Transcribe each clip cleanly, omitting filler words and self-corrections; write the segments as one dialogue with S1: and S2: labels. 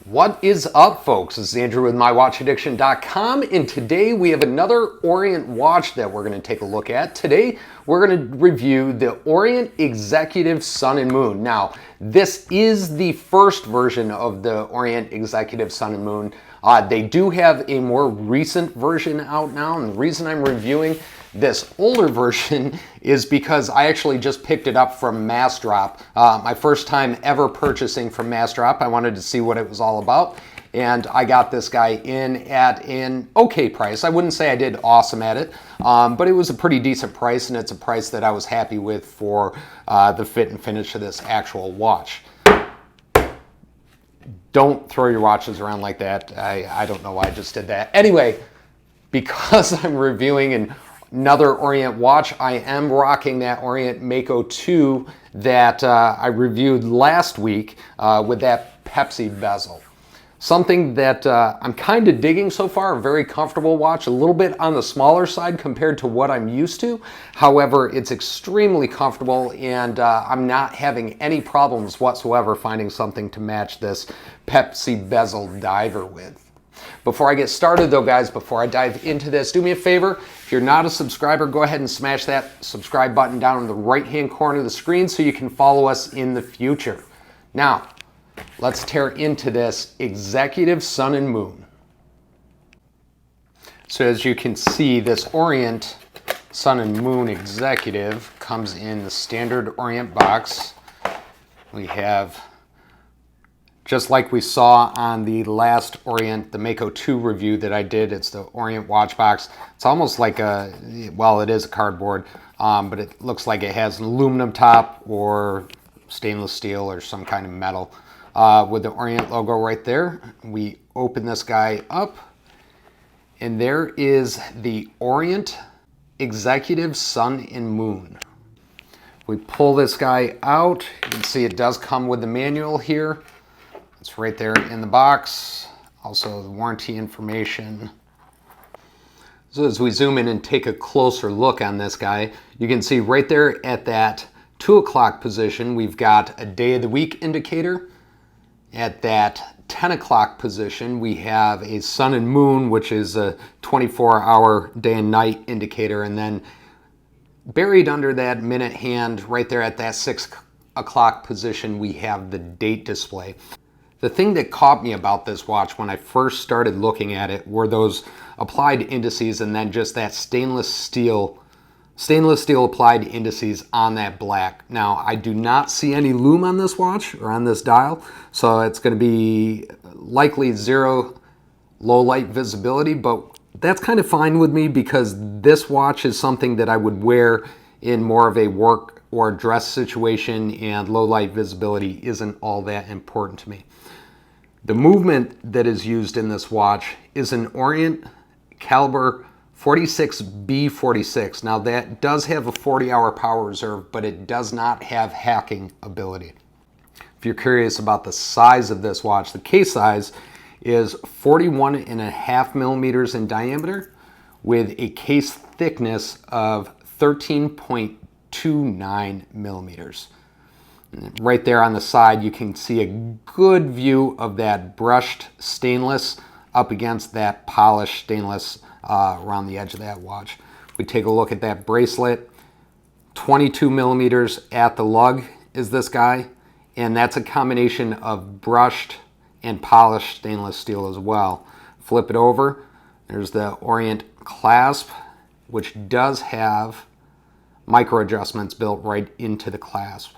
S1: What is up, folks? This is Andrew with MyWatchAddiction.com, and today we have another Orient watch that we're going to take a look at. Today we're going to review the Orient Executive Sun and Moon. Now, this is the first version of the Orient Executive Sun and Moon. They do have a more recent version out now, and the reason I'm reviewing this older version is because I actually just picked it up from MASSDrop. My first time ever purchasing from MASSDrop. I wanted to see what it was all about, and I got this guy in at an okay price. I wouldn't say I did awesome at it, but it was a pretty decent price, and it's a price that I was happy with for the fit and finish of this actual watch. Don't throw your watches around like that. I don't know why I just did that. Anyway, because I'm reviewing another Orient watch, I am rocking that Orient Mako 2 that I reviewed last week with that Pepsi bezel. Something that I'm kind of digging so far, a very comfortable watch, a little bit on the smaller side compared to what I'm used to. However, it's extremely comfortable, and I'm not having any problems whatsoever finding something to match this Pepsi bezel diver with. Before I get started though, guys, before I dive into this, do me a favor. If you're not a subscriber, go ahead and smash that subscribe button down in the right-hand corner of the screen so you can follow us in the future. Now, let's tear into this Executive Sun and Moon. So as you can see, this Orient Sun and Moon Executive comes in the standard Orient box. We have, just like we saw on the last Orient, the Mako 2 review that I did, it's the Orient watch box. It's almost like a, well, it is a cardboard, but it looks like it has an aluminum top or stainless steel or some kind of metal with the Orient logo right there. We open this guy up, and there is the Orient Executive Sun and Moon. We pull this guy out. You can see it does come with the manual here. It's right there in the box. Also the warranty information. So as we zoom in and take a closer look on this guy, you can see right there at that 2 o'clock position, we've got a day of the week indicator. At that 10 o'clock position, we have a sun and moon, which is a 24-hour day and night indicator. And then buried under that minute hand, right there at that 6 o'clock position, we have the date display. The thing that caught me about this watch when I first started looking at it were those applied indices and then just that stainless steel applied indices on that black. Now, I do not see any lume on this watch or on this dial, so it's going to be likely zero low light visibility, but that's kind of fine with me because this watch is something that I would wear in more of a work or dress situation, and low light visibility isn't all that important to me. The movement that is used in this watch is an Orient caliber 46B46. Now that does have a 40-hour power reserve, but it does not have hacking ability. If you're curious about the size of this watch, the case size is 41.5 millimeters in diameter with a case thickness of 13.29 millimeters. Right there on the side, you can see a good view of that brushed stainless up against that polished stainless around the edge of that watch. We take a look at that bracelet. 22 millimeters at the lug is this guy, and that's a combination of brushed and polished stainless steel as well. Flip it over. There's the Orient clasp, which does have micro adjustments built right into the clasp.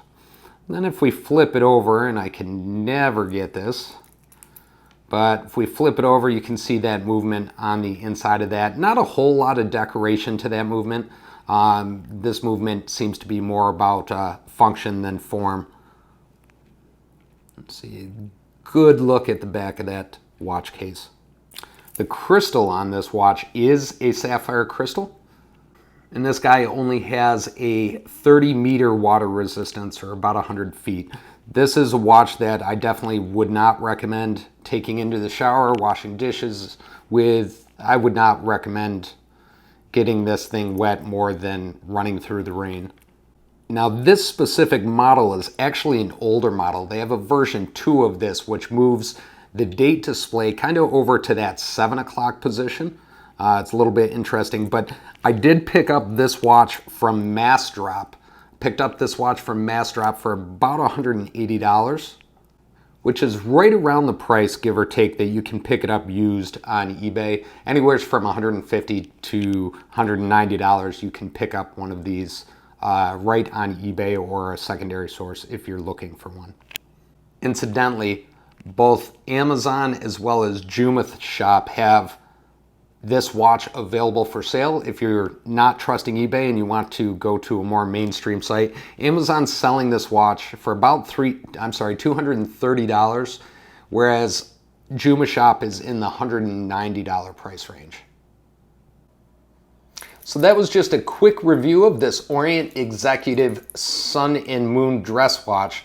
S1: Then if we flip it over, and I can never get this, but if we flip it over, you can see that movement on the inside of that. Not a whole lot of decoration to that movement. This movement seems to be more about function than form. Let's see, good look at the back of that watch case. The crystal on this watch is a sapphire crystal. And this guy only has a 30-meter water resistance, or about 100 feet. This is a watch that I definitely would not recommend taking into the shower, washing dishes with. I would not recommend getting this thing wet more than running through the rain. Now this specific model is actually an older model. They have a version 2 of this which moves the date display kind of over to that 7 o'clock position. It's a little bit interesting, but I did pick up this watch from MASSDrop. Picked up this watch from MASSDrop for about $180, which is right around the price, give or take, that you can pick it up used on eBay. Anywhere from $150 to $190, you can pick up one of these right on eBay or a secondary source if you're looking for one. Incidentally, both Amazon as well as Joomla Shop have this watch available for sale. If you're not trusting eBay and you want to go to a more mainstream site, Amazon's selling this watch for about $230, whereas Joomla Shop is in the $190 price range. So that was just a quick review of this Orient Executive Sun and Moon dress watch.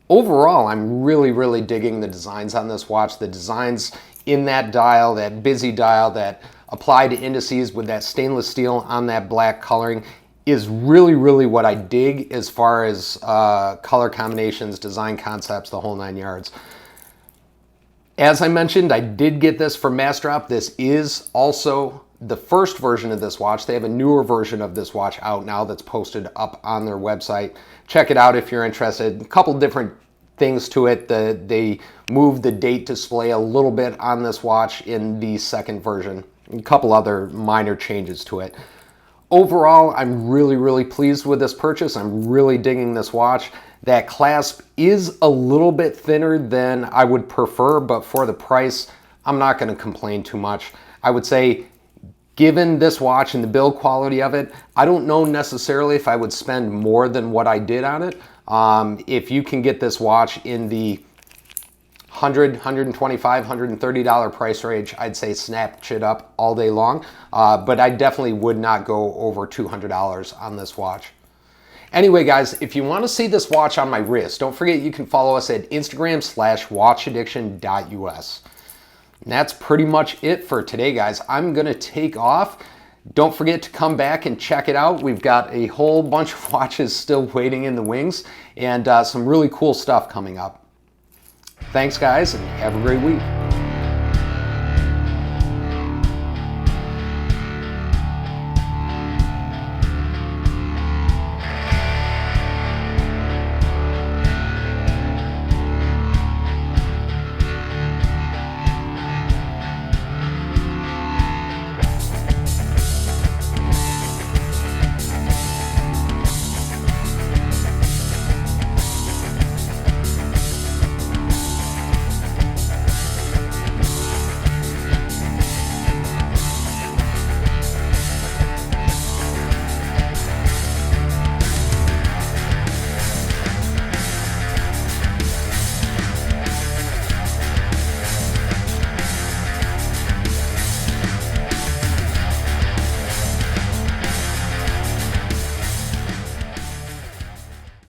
S1: Overall, I'm really digging the designs on this watch. The designs in that dial, that busy dial, that applied indices with that stainless steel on that black coloring is really what I dig as far as color combinations, design concepts, the whole 9 yards. As I mentioned, I did get this from MASSDrop. This is also the first version of this watch. They have a newer version of this watch out now that's posted up on their website. Check it out if you're interested. A couple different things to it. They moved the date display a little bit on this watch in the second version. A couple other minor changes to it. Overall, I'm really pleased with this purchase. I'm really digging this watch. That clasp is a little bit thinner than I would prefer, but for the price, I'm not going to complain too much. I would say, given this watch and the build quality of it, I don't know necessarily if I would spend more than what I did on it. If you can get this watch in the $100, $125, $130 price range, I'd say snatch it up all day long. But I definitely would not go over $200 on this watch. Anyway, guys, if you want to see this watch on my wrist, don't forget you can follow us at Instagram/watchaddiction.us. And that's pretty much it for today, guys. I'm going to take off. Don't forget to come back and check it out. We've got a whole bunch of watches still waiting in the wings and some really cool stuff coming up. Thanks, guys, and have a great week.